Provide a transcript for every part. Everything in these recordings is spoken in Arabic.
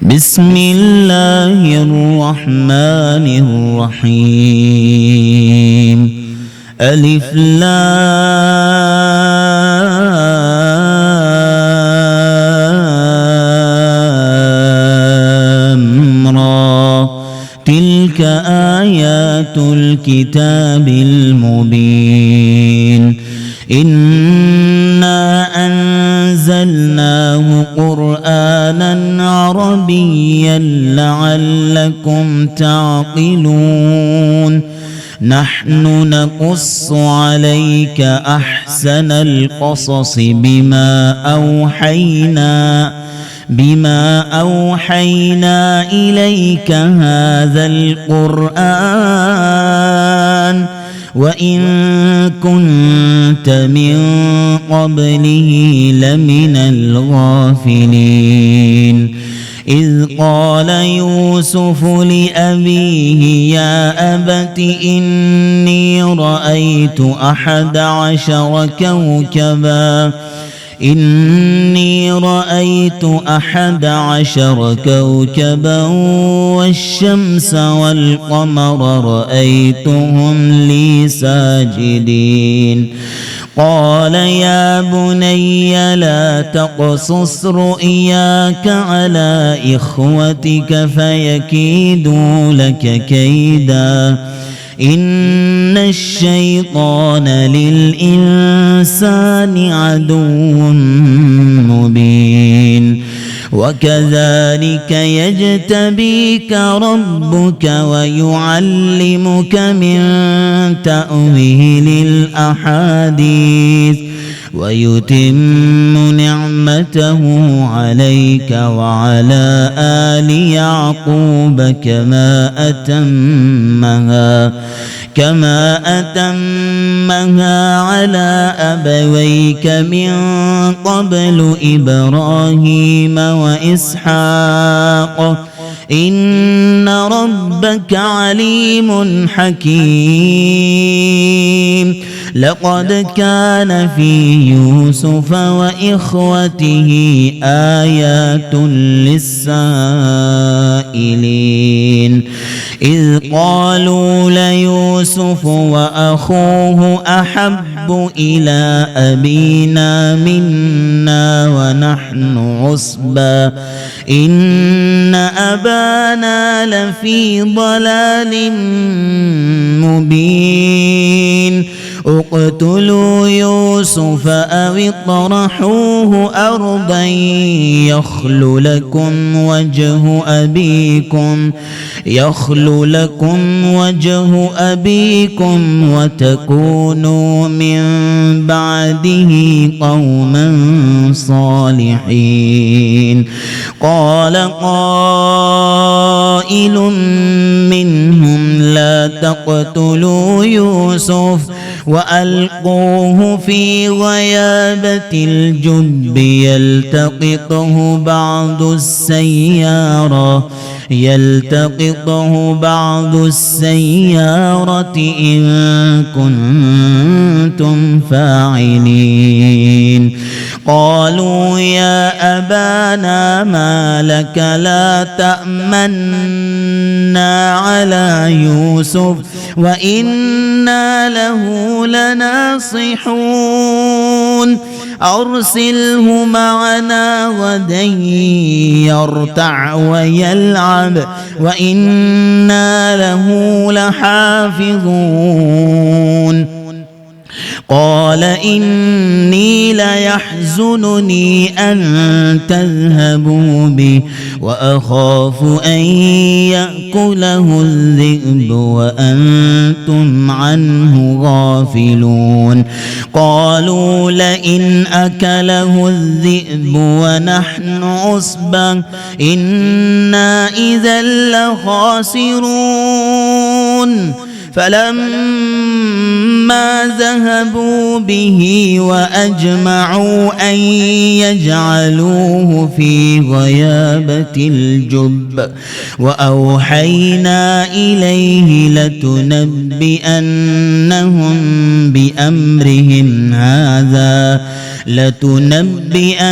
بسم الله الرحمن الرحيم ألف لام را تلك آيات الكتاب المبين إنا أنزلناه قرآنا عربيا لعلكم تعقلون نحن نقص عليك أحسن القصص بما أوحينا إليك هذا القرآن وإن كنت من قبله لمن الغافلين إذ قال يوسف لأبيه يا أبت إني رأيت 11 كوكبا والشمس والقمر رأيتهم لي ساجدين قال يا بني لا تقصص رؤياك على إخوتك فيكيدوا لك كيدا إن الشيطان للإنسان عدو مبين وكذلك يجتبيك ربك ويعلمك من تأويل الأحاديث ويتم نعمته عليك وعلى آل يعقوب كما أتمها على أبويك من قبل إبراهيم وإسحاق إن ربك عليم حكيم لقد كان في يوسف وإخوته آيات للسائلين إذ قالوا ليوسف وأخوه أحب إلى أبينا منا ونحن عصبة إن أبانا لفي ضلال مبين اقتلوا يوسف أو اطرحوه أرضا يخل لكم وجه أبيكم وتكونوا من بعده قوما صالحين قال قائل منهم لا تقتلوا يوسف وألقوه في غيابة الجب يلتقطه بعض السيارة إن كنتم فاعلين قالوا يا أبانا ما لك لا تأمنا على يوسف وإنا له لناصحون أرسله معنا غدا يرتع ويلعب وإنا له لحافظون قال إني ليحزنني أن تذهبوا به وأخاف أن يأكله الذئب وأنتم عنه غافلون قالوا لئن أكله الذئب ونحن عصبة إنا إذا لخاسرون فلما ذهبوا به وأجمعوا أن يجعلوه في غيابة الجب وأوحينا إليه لتنبئنهم بأمرهم هذا لتنبئنهم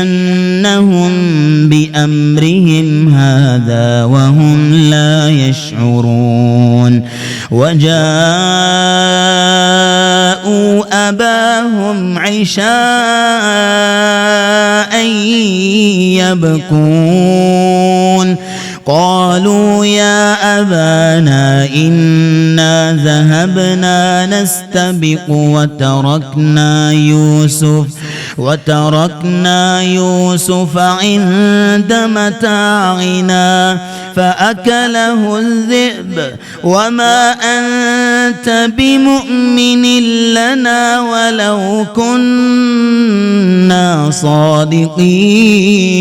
بأمرهم هذا وهم لا يشعرون وجاءوا أباهم عشاء يبكون قالوا يا أبانا إنا ذهبنا نستبق وتركنا يوسف عند متاعنا فأكله الذئب وما أنت بمؤمن لنا ولو كنا صادقين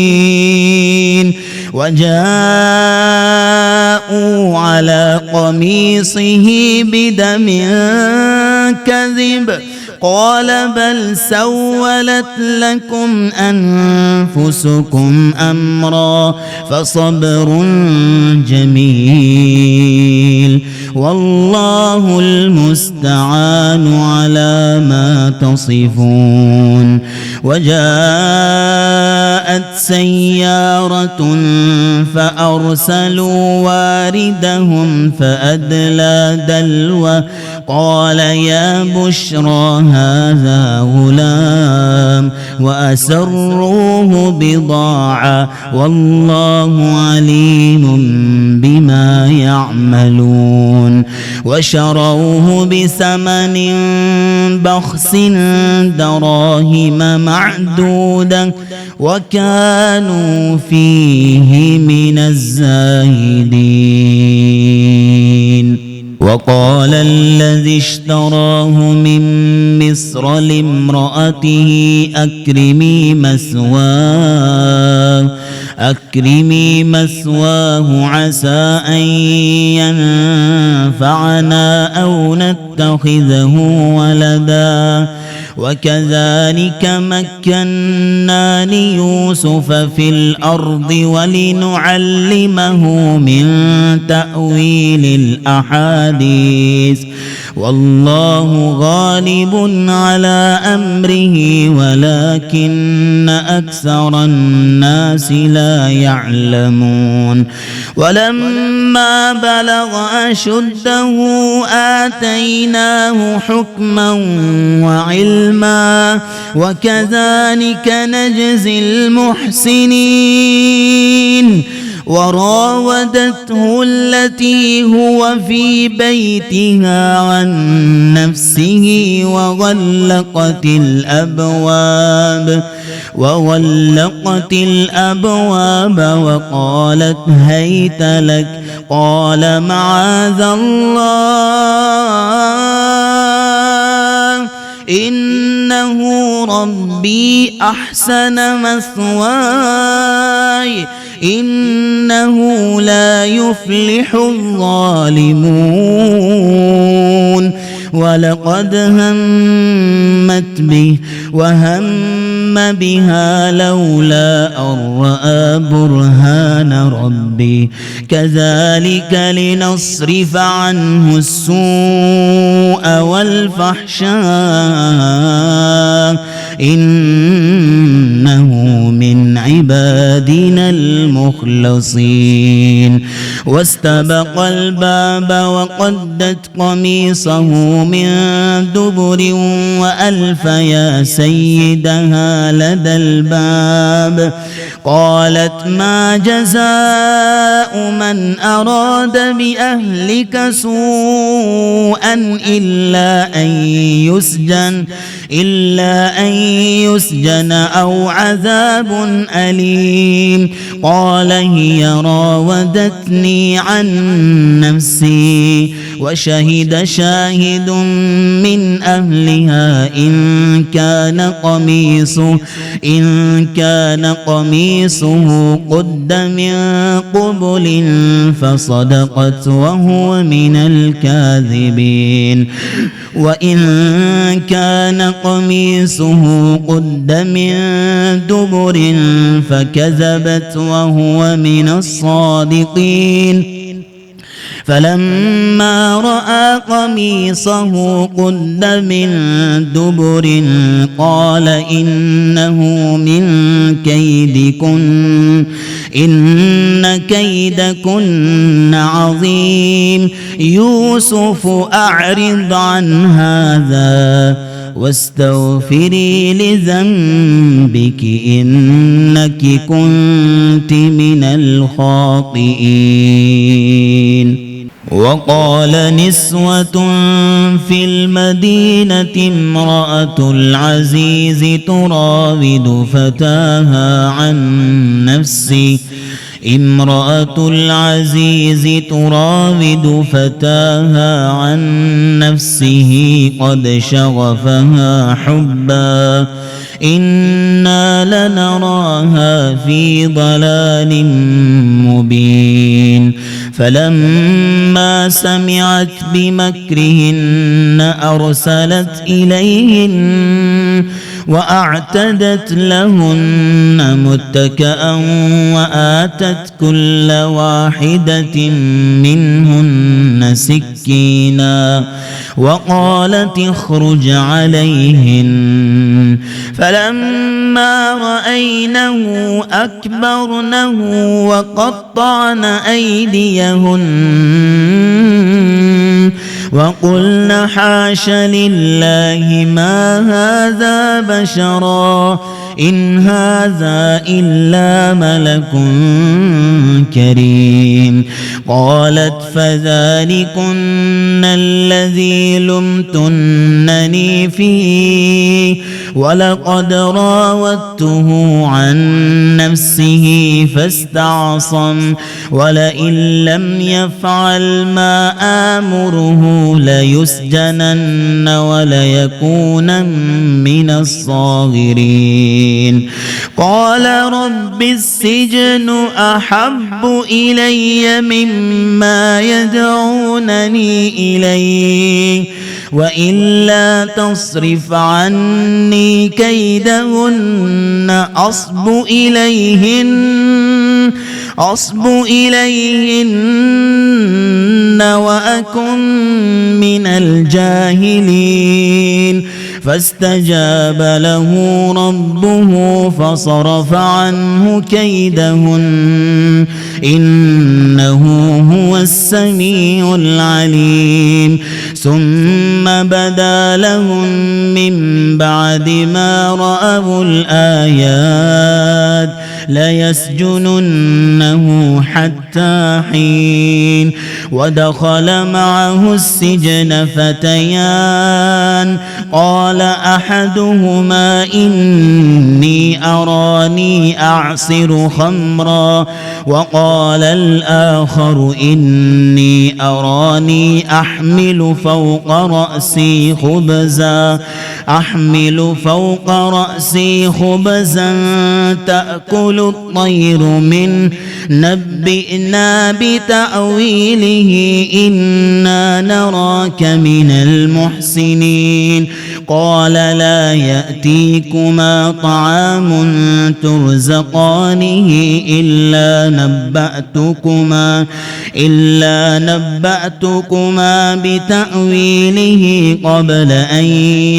وجاءوا على قميصه بدم كذب قال بل سولت لكم أنفسكم أمرا فصبر جميل والله المستعان على ما تصفون وجاءت سيارة فأرسلوا واردهم فأدلى دلوه قال يا بشرى هذا غلام وأسروه بضاعة والله عليم بما يعملون وشروه بثمن بخس دراهم معدودة وكانوا فيه من الزاهدين وقال الذي اشتراه من مصر لامرأته أكرمي مثواه عسى أن ينفعنا أو نتخذه ولدا وكذلك مكنا ليوسف في الأرض ولنعلمه من تأويل الأحاديث والله غالب على أمره ولكن أكثر الناس لا يعلمون ولما بلغ أشده آتيناه حكما وعلما وكذلك نجزي المحسنين وراودته التي هو في بيتها عن نفسه وغلقت الأبواب وقالت هيت لك قال معاذ الله إنه ربي أحسن مثواي إنه لا يفلح الظالمون ولقد همت به وهم بها لولا أن رأى برهان ربي كذلك لنصرف عنه السوء والفحشاء إنه من عبادنا المخلصين واستبق الباب وقدت قميصه من دبر وألف يا سيدها لدى الباب قالت ما جزاء من أراد بأهلك سوءا إلا أن يسجن أو عذاب أليم قال هي راودتني عن نفسي وشهد شاهد من أهلها إن كان قميصه قد من قبل فصدقت وهو من الكاذبين وإن كان قميصه قد من دبر فكذبت وهو من الصادقين فلما رأى قميصه قد من دبر قال إنه من كيدكن إن كيدكن عظيم يوسف أعرض عن هذا واستغفري لذنبك إنك كنت من الخاطئين. وقال نسوة في المدينة امرأة العزيز تراود فتاها عن نفسه قد شغفها حبا إنا لنراها في ضلال مبين. فلما سمعت بمكرهن أرسلت إليهن وأعتدت لهن متكأ وآتت كل واحدة منهن سكينا وقالت اخرج عليهن. فلما رأينه أكبرنه وقطعن أيديهن وقلن حاش لله ما هذا بشرا إن هذا إلا ملك كريم. قالت فذلكن الذي لمتنني فيه ولقد راودته عن نفسه فاستعصم ولئن لم يفعل ما آمره ليسجنن وليكون من الصاغرين. قال رب السجن أحب إلي مما يدعونني إليه وإلا تصرف عني كيدهن أصب إليهن وأكن من الجاهلين. فاستجاب له ربه فصرف عنه كيدهن إنه هو السميع العليم. ثم بدا لهم من بعد ما رأوا الآيات ليسجننه حتى حين. ودخل معه السجن فتيان قال أحدهما إني أراني أعصر خمرا وقال الآخر إني أراني أحمل فوق رأسي خبزا تأكل الطير منه نبئنا بتأويله إنا نراك من المحسنين. قال لا يأتيكما طعام ترزقانه إلا نبأتكما بتأويله قبل أن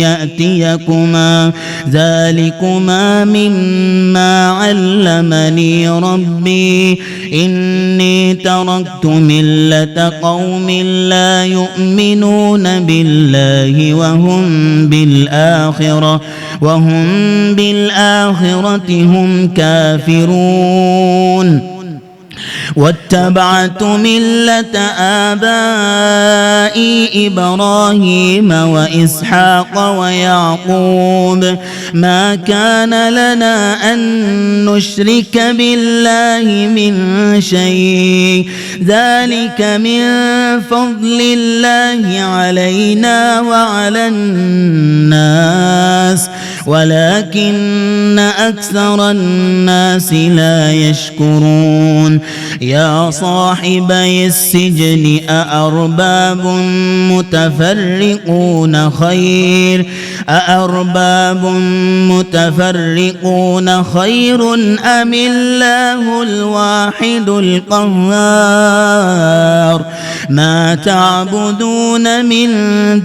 يأتيكما ذلكما مما علمني ربي إني تركت ملة قوم لا يؤمنون بالله وهم بالآخرة هم كافرون. واتبعت ملة آبائي إبراهيم وإسحاق ويعقوب ما كان لنا أن نشرك بالله من شيء ذلك من فضل الله علينا وعلى الناس ولكن أكثر الناس لا يشكرون يا صاحبي السجن أأرباب متفرقون خير أم الله الواحد القهار ما تعبدون من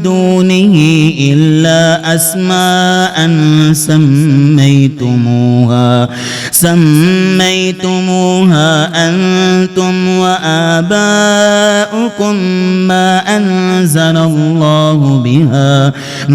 دونه إلا أسماء سميتموها أنتم وآباؤكم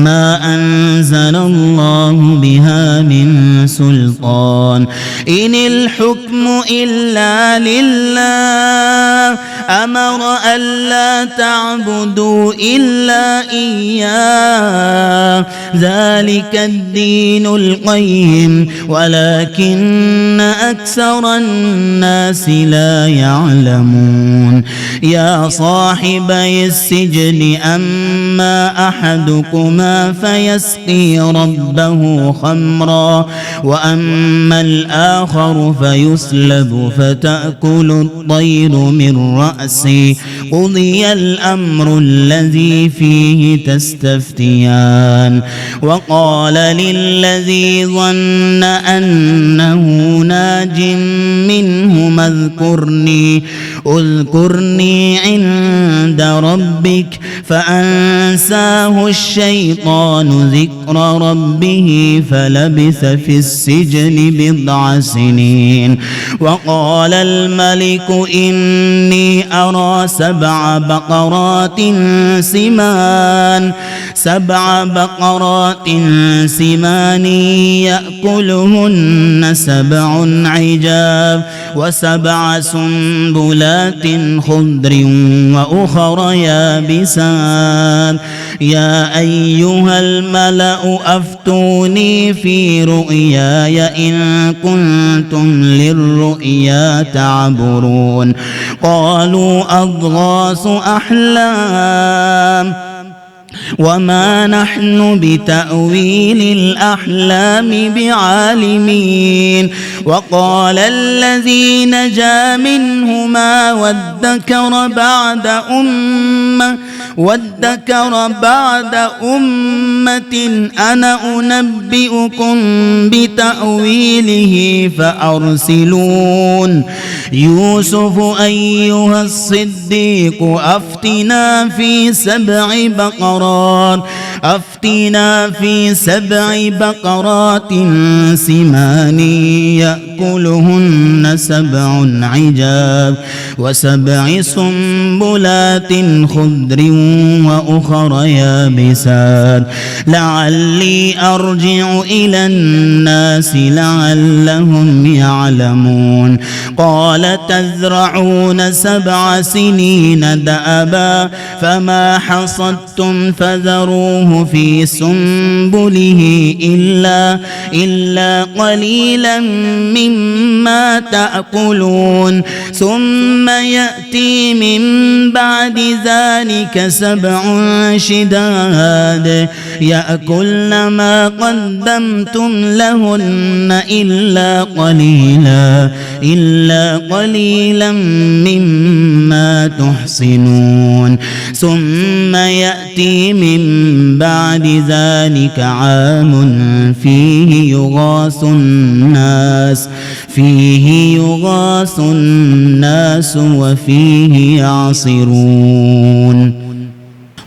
ما أنزل الله بها من سلطان إن الحكم إلا لله أمر ألا تعبدوا إلا إياه ذلك الدين القيم ولكن أكثر الناس لا يعلمون يا صاحبي السجن أما أحدكما فيسقي ربه خمرا وأما الآخر فيسلب فتأكل الطير من رأسه قضي الأمر الذي فيه تستفتيان وقال للذي ظن أنه ناج منهما اذكرني عند ربك فأنساه الشيطان ذكر ربه فلبث في السجن بضع سنين وقال الملك إني أرى سبع بقرات سمان يأكلهن سبع عجاف وسبع سنبلات خضر وأخر يابسات يا أيها الملأ أفتوني في رؤياي إن كنتم للرؤيا تعبرون قالوا أضغاث أحلام وما نحن بتأويل الأحلام بعالمين وقال الذي نجا منهما وادكر بعد أمة أنا أنبئكم بتأويله فأرسلون يوسف أيها الصديق أفتنا في سبع بقرات سمان يأكلهن سبع عجاف وسبع سنبلات خضر وأخر يابسات لعلي أرجع إلى الناس لعلهم يعلمون قال تزرعون 7 سنين دأبا فما حصدتم فذروه في سنبله إلا قليلا مما تأكلون ثم يأتي من بعد ذلك 7 شداد يأكلن ما قدمتم لهن إلا قليلا مما تحصنون ثم يأتي من بعد ذلك عام فيه يغاث الناس وفيه يعصرون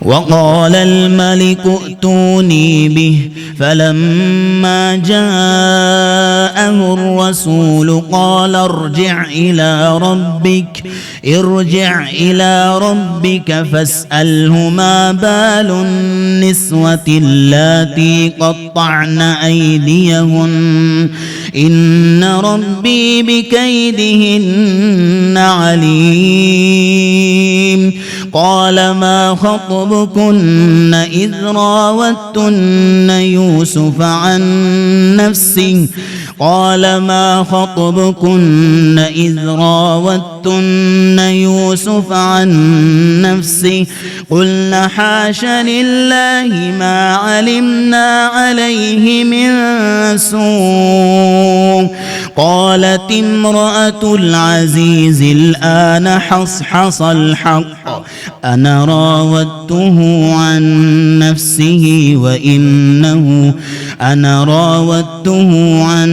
وقال الملك ائتوني به فلما جاءه الرسول قال ارجع إلى ربك فاسأله ما بال النسوة اللاتي قطعن أيديهن إن ربي بكيدهن عليم قال ما خطبكن إذ راوتن يوسف عن نفسه قال ما خطبكن إذ راوتن يوسف عن نفسه قلنا حاش لله ما علمنا عليه من سوء قالت امرأة العزيز الآن حصحص الحق أنا راودته عن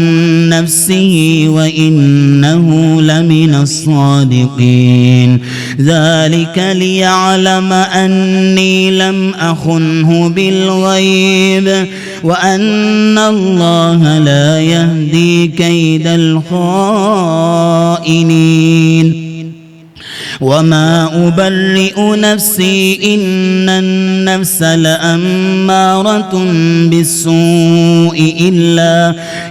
نفسه وإنه لمن الصادقين ذلك ليعلم أني لم أخنه بالغيب وأن الله لا يهدي كيد الخائنين وما أبرئ نفسي إن النفس لأمارة بالسوء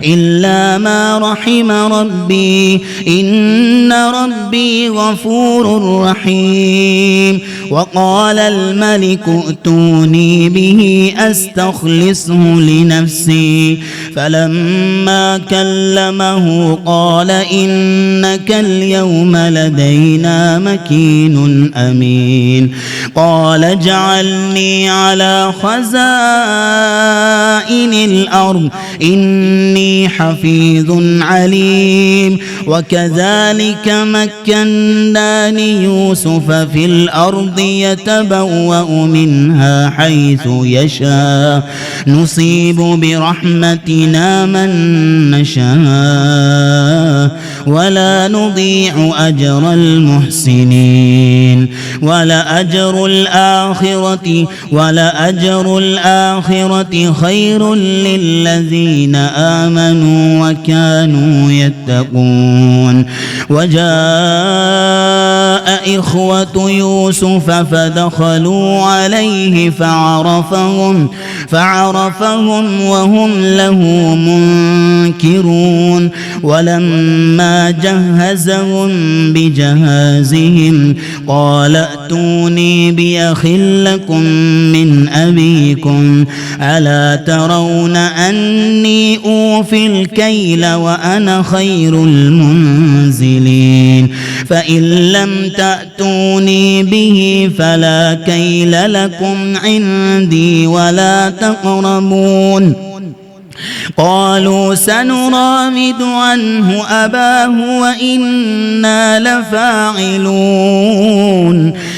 إلا ما رحم ربي إن ربي غفور رحيم وقال الملك ائتوني به أستخلصه لنفسي فلما كلمه قال إنك اليوم لدينا مكين أمين قال اجعلني على خزائن الأرض إني حفيظ عليم وكذلك مكنا ليوسف في الأرض يتبوأ منها حيث يشاء نصيب برحمتنا من نشاء ولا نضيع أجر المحسنين ولأجر الآخرة خير للذين آمنوا وكانوا يتقون وجاء إخوة يوسف فدخلوا عليه فعرفهم وهم له منكرون ولما جهزهم بجهازهم قال ائتوني بأخ لكم من أبيكم ألا ترون أني أوفي الكيل وأنا خير المنزلين فإن لم تأتوني به فلا كيل لكم عندي ولا تقربون قالوا سنراود عنه أباه وإنا لفاعلون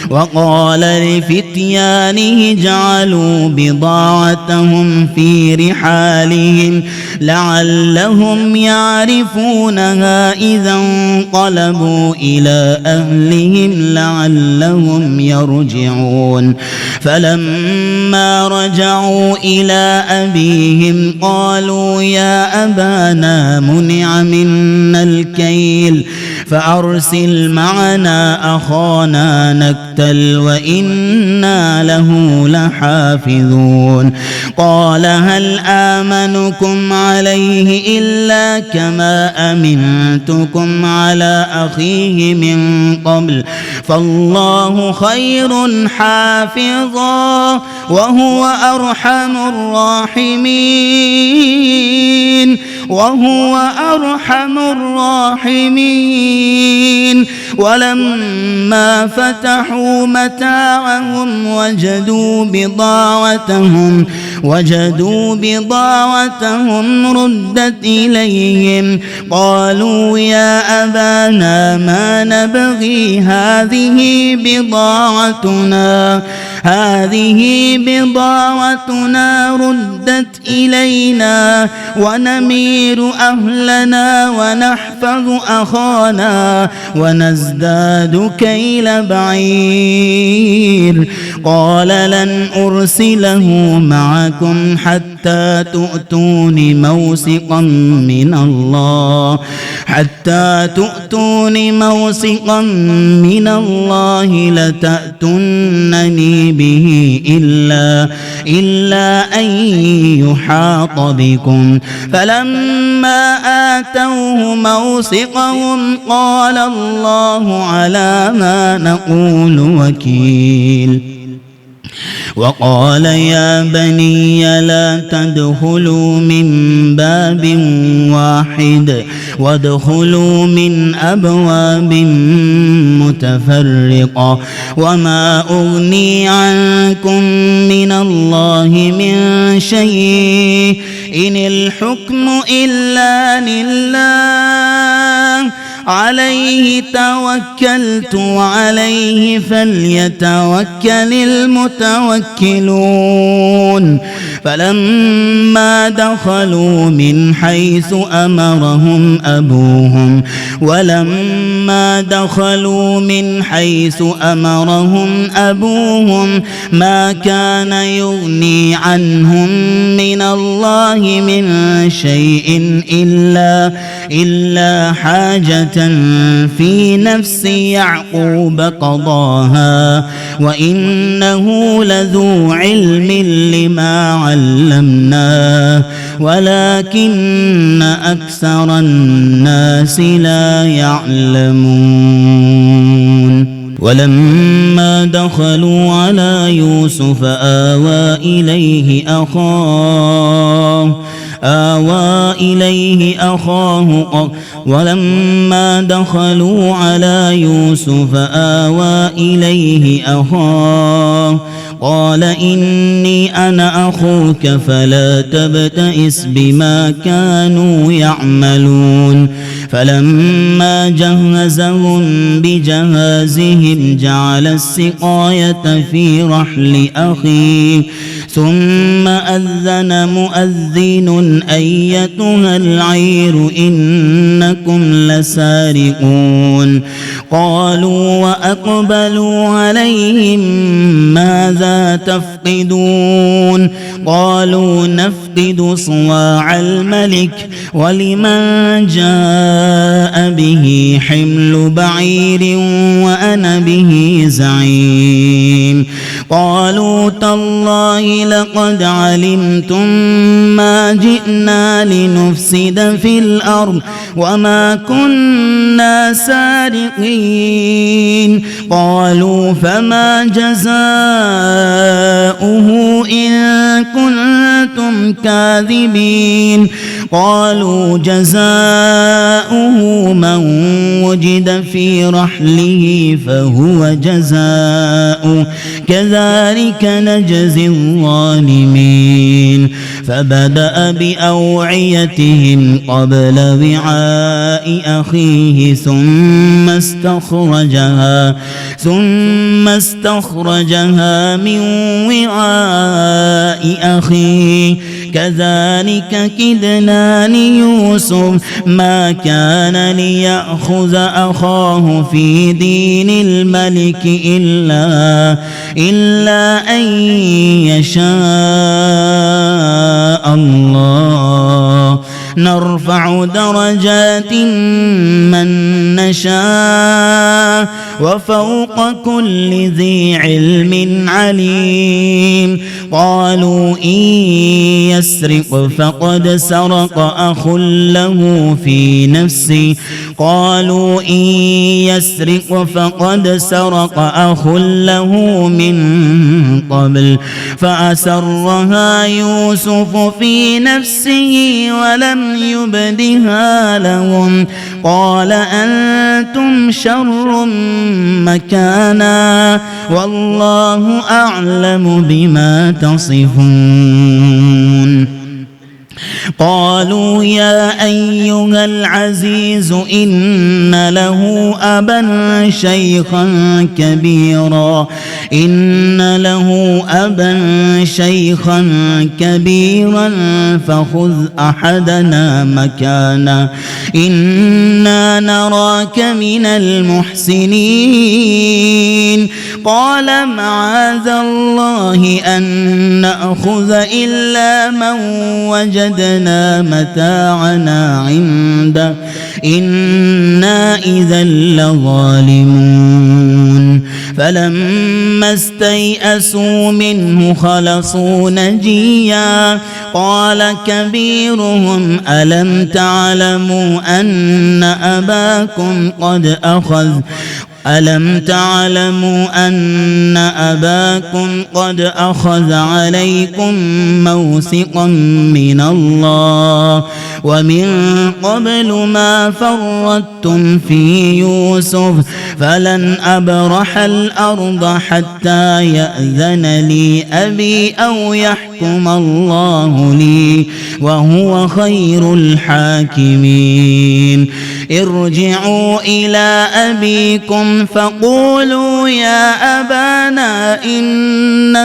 وقال لفتيانه اجعلوا بضاعتهم في رحالهم لعلهم يعرفونها إذا انقلبوا إلى أهلهم لعلهم يرجعون فلما رجعوا إلى أبيهم قالوا يا أبانا منع منا الكيل فأرسل معنا أخانا نكتل وإنا له لحافظون قال هل آمنكم عليه إلا كما أمنتكم على أخيه من قبل فالله خير حافظا وهو أرحم الراحمين ولما فتحوا متاعهم وجدوا بضاعتهم ردت إليهم قالوا يا أبانا ما نبغي هذه بضاعتنا ردت إلينا ونمير أهلنا ونحفظ أخانا ونزداد كيل بعير قال لن أرسله معكم حتى تؤتون موثقا من الله لتأتونني به إلا أن يحاط بكم. فلما آتوه موثقهم قال الله على ما نقول وكيل. وقال يا بني لا تدخلوا من باب واحد وادخلوا من أبواب متفرقة وما أغني عنكم من الله من شيء إن الحكم إلا لله عليه توكلت وعليه فليتوكل المتوكلون. فلما دخلوا من حيث أمرهم أبوهم ما كان يغني عنهم من الله من شيء إلا حاجة في نفس يعقوب قضاها وإنه لذو علم لما علمناه ولكن أكثر الناس لا يعلمون. ولما دخلوا على يوسف آوى إليه أخاه ولما دخلوا على يوسف آوى إليه أخاه قال إني أنا أخوك فلا تبتئس بما كانوا يعملون. فلما جهزهم بجهازهم جعل السقاية في رحل أخيه ثم أذن مؤذن أيتها العير إنكم لسارقون. قالوا وأقبلوا عليهم ماذا تفقدون؟ قالوا نفقد صواع الملك ولمن جاء به حمل بعير وأنا به زعيم. قالوا تالله لقد علمتم ما جئنا لنفسد في الأرض وما كنا سارقين. قالوا فما جزاؤه إن كنتم كاذبين؟ قالوا جزاؤه من وجد في رحله فهو جزاؤه كذلك نجزي الظالمين. فبدأ بأوعيتهم قبل وعاء أخيه ثم استخرجها من وعاء أخيه كذلك كدنا ليوسف ما كان ليأخذ أخاه في دين الملك إلا أن يشاء الله نرفع درجات من نشاء وفوق كل ذي علم عليم. قالوا إن يسرق فقد سرق أخ له في نفسه من قبل فأسرها يوسف في نفسه ولم يبدها لهم قال أنتم شر مكانا والله أعلم بما تصفون. قالوا يا أيها العزيز إن له أبا شيخا كبيرا فخذ أحدنا مكانه إنا نراك من المحسنين. قال معاذ الله أن نأخذ إلا من وجدنا متاعنا عنده إنا إذا لظالمون. فلما استيئسوا منه خلصوا نجيا قال كبيرهم ألم تعلموا أن أباكم قد أخذ عليكم موثقا من الله ومن قبل ما فرطتم في يوسف فلن أبرح الأرض حتى يأذن لي أبي أو يحكم الله لي وهو خير الحاكمين ارجعوا إلى أبيكم فقولوا يا أبانا إن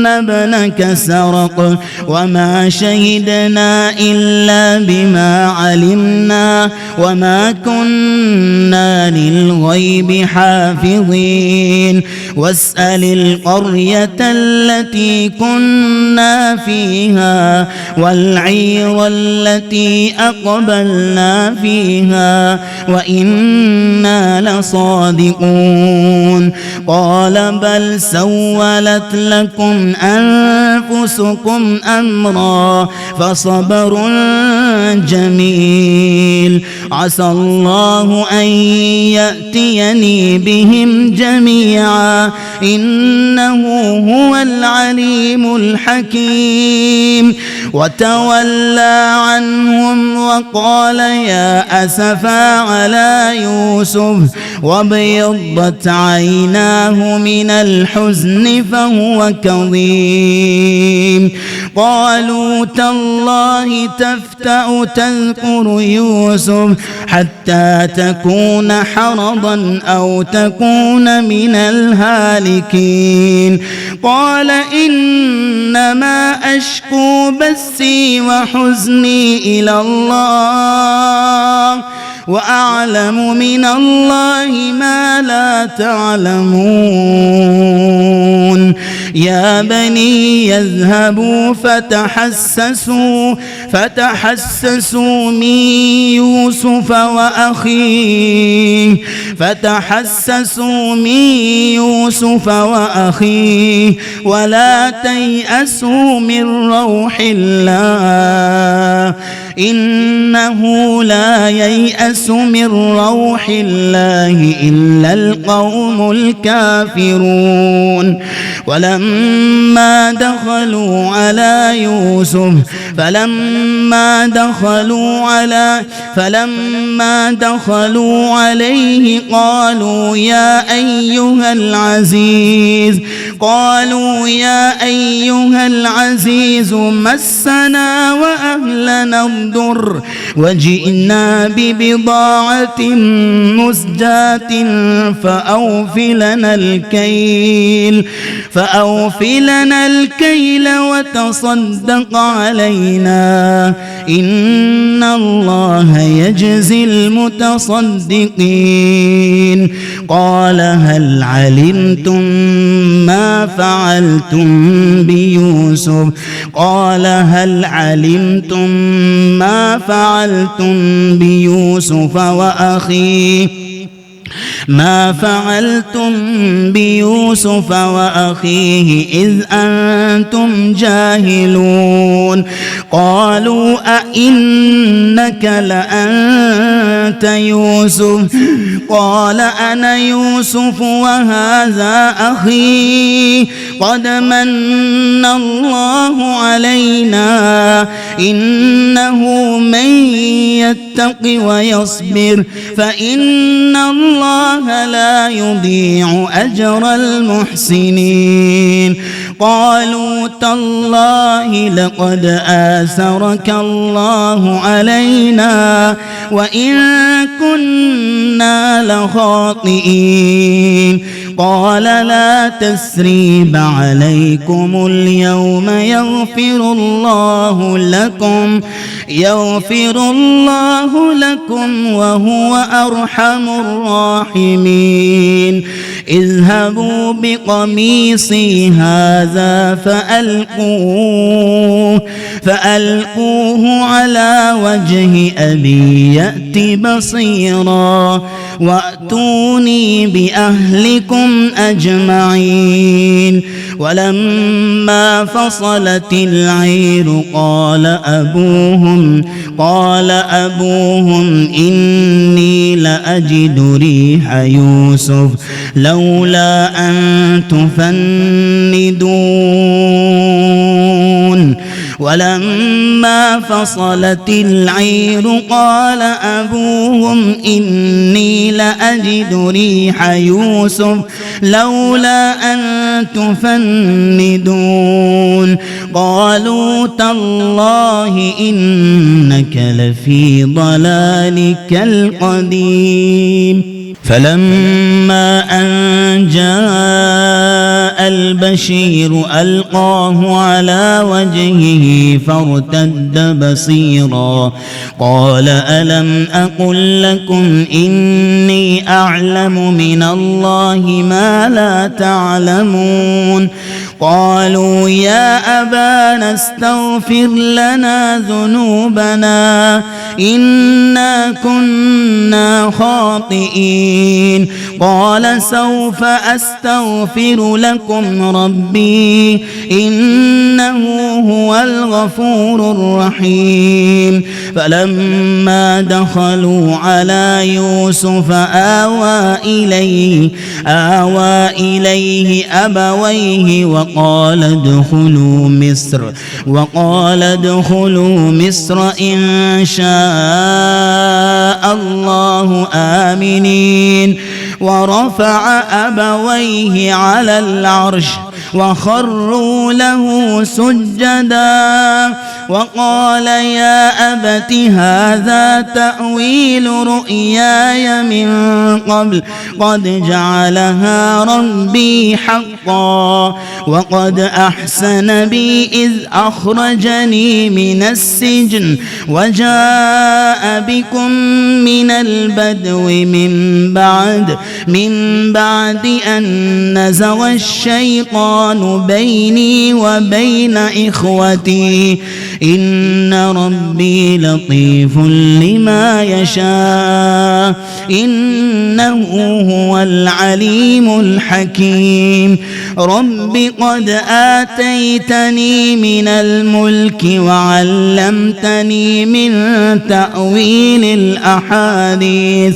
ابنك سرق وما شهدنا إلا بما علمنا وما كنا للغيب حافظين واسأل القرية التي كنا فيها والعير التي أقبلنا فيها وإنا لصادقون قال بل سولت لكم أنفسكم أمرا فصبر جميل عسى الله أن يأتيني بهم جميعا إنه هو العليم الحكيم وتولى عنهم وقال يا أسفا على يوسف وابيضت عيناه من الحزن فهو كظيم قالوا تالله تفتأ تذكر يوسف حتى تكون حرضا أو تكون من الهالكين قال إنما أشكو بثي وحزني إلى الله وأعلم من الله ما لا تعلمون يا بني يذهبوا فتحسسوا من يوسف وأخيه ولا تيأسوا من روح الله إنه لا ييأس من روح الله إلا القوم الكافرون فلما دخلوا عليه قالوا يا أيها العزيز مسنا وأهلنا الضر وجئنا ببضاعة مزجاة فأوفلنا الكيل وتصدق علينا إن الله يجزي المتصدقين قال هل علمتم ما فعلتم بيوسف وأخيه إذ أنتم جاهلون قالوا أئنك لأنت يوسف قال أنا يوسف وهذا أخي قد من الله علينا إنه من يتق ويصبر فإن الله لا يضيع أجر المحسنين قالوا تالله لقد آثرك الله علينا وإن كنا لخاطئين قال لا تثريب عليكم اليوم يغفر الله لكم وهو أرحم الراحمين اذهبوا بقميصي هذا هذا فألقوه على وجه أبي يأت بصيرا وأتوني بأهلكم أجمعين. ولما فصلت العير قال أبوهم إني لأجد ريح يوسف لولا أن تفندون. ولما فصلت العير قال أبوهم إني لأجد ريح يوسف لولا أن تفندون. قالوا تالله إنك لفي ضلالك القديم. فلما أن جاء البشير ألقاه على وجهه فارتد بصيرا قال ألم أقل لكم إني أعلم من الله ما لا تعلمون. قالوا يا أبانا استغفر لنا ذنوبنا إنا كنا خاطئين. قال سوف أستغفر لكم ربي إنه هو الغفور الرحيم. فلما دخلوا على يوسف آوى إليه أبويه وقال ادخلوا مصر إن شاء الله آمنين. ورفع أبويه على العرش وخروا له سجدا وقال يا أبت هذا تأويل رؤياي من قبل قد جعلها ربي حقا وقد أحسن بي إذ أخرجني من السجن وجاء بكم من البدو من بعد أن نزغ الشيطان بيني وبين إخوتي إن ربي لطيف لما يشاء إنه هو العليم الحكيم. رب قد آتيتني من الملك وعلمتني من تأويل الأحاديث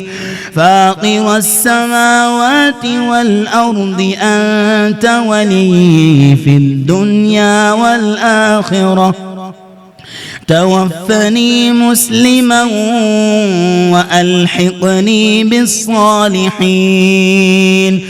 فاطر السماوات والأرض أنت ولي في الدنيا والآخرة توفني مسلما وألحقني بالصالحين.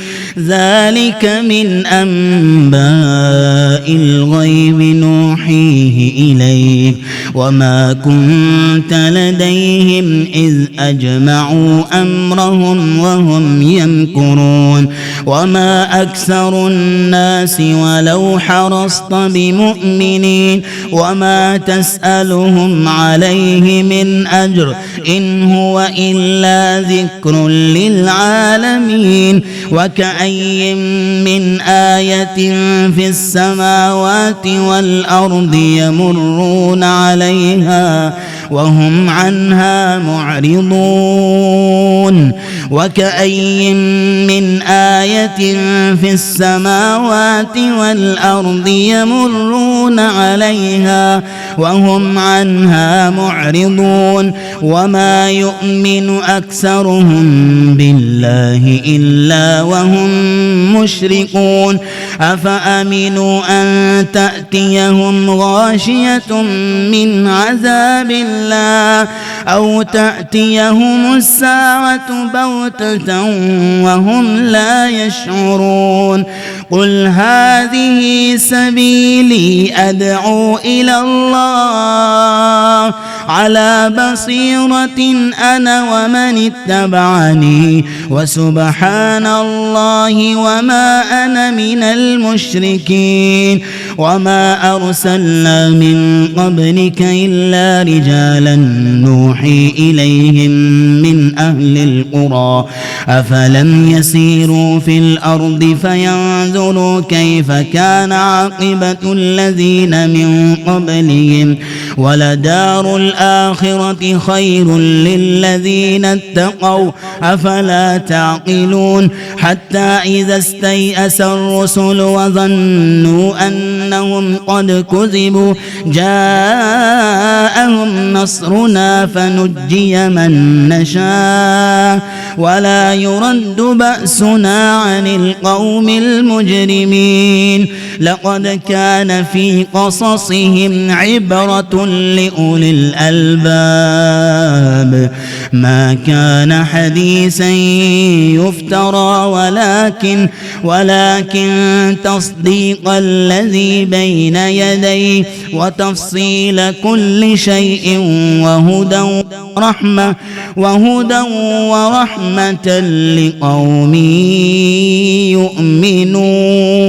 ذلك من أنباء الغيب نوحيه إليك وما كنت لديهم إذ أجمعوا أمرهم وهم يمكرون. وما أكثر الناس ولو حرصت بمؤمنين وما تسألهم عليه من أجر إن هو إلا ذكر للعالمين. وكأي من آية في السماوات والأرض يمرون عليها وهم عنها معرضون. وكأي من آية في السماوات والأرض يمرون عليها وهم عنها معرضون. وما يؤمن أكثرهم بالله إلا وهم مشركون. أفأمنوا أن تأتيهم غاشية من عذاب الله أو تأتيهم الساعة بغتة وهم لا يشعرون. قل هذه سبيلي أدعو إلى الله على بصيرة أنا ومن اتبعني وسبحان الله وما أنا من المشركين. وما أرسلنا من قبلك إلا رجالا نوحي إليهم من أهل القرى أفلم يسيروا في الأرض فينظروا كيف كان عاقبة الذين من قبلهم ولدار الآخرة خير للذين اتقوا أفلا تعقلون حتى إذا استيأس الرسل وظنوا أنهم قد كذبوا جاءهم نصرنا فنجي من نشاء ولا يرد بأسنا عن القوم المجرمين لقد كان في قصصهم عبرة لأولي الألباب ما كان حديثا يفترى ولكن تصديق الذي بين يديه وتفصيل كل شيء وهدى ورحمة لقوم يؤمنون.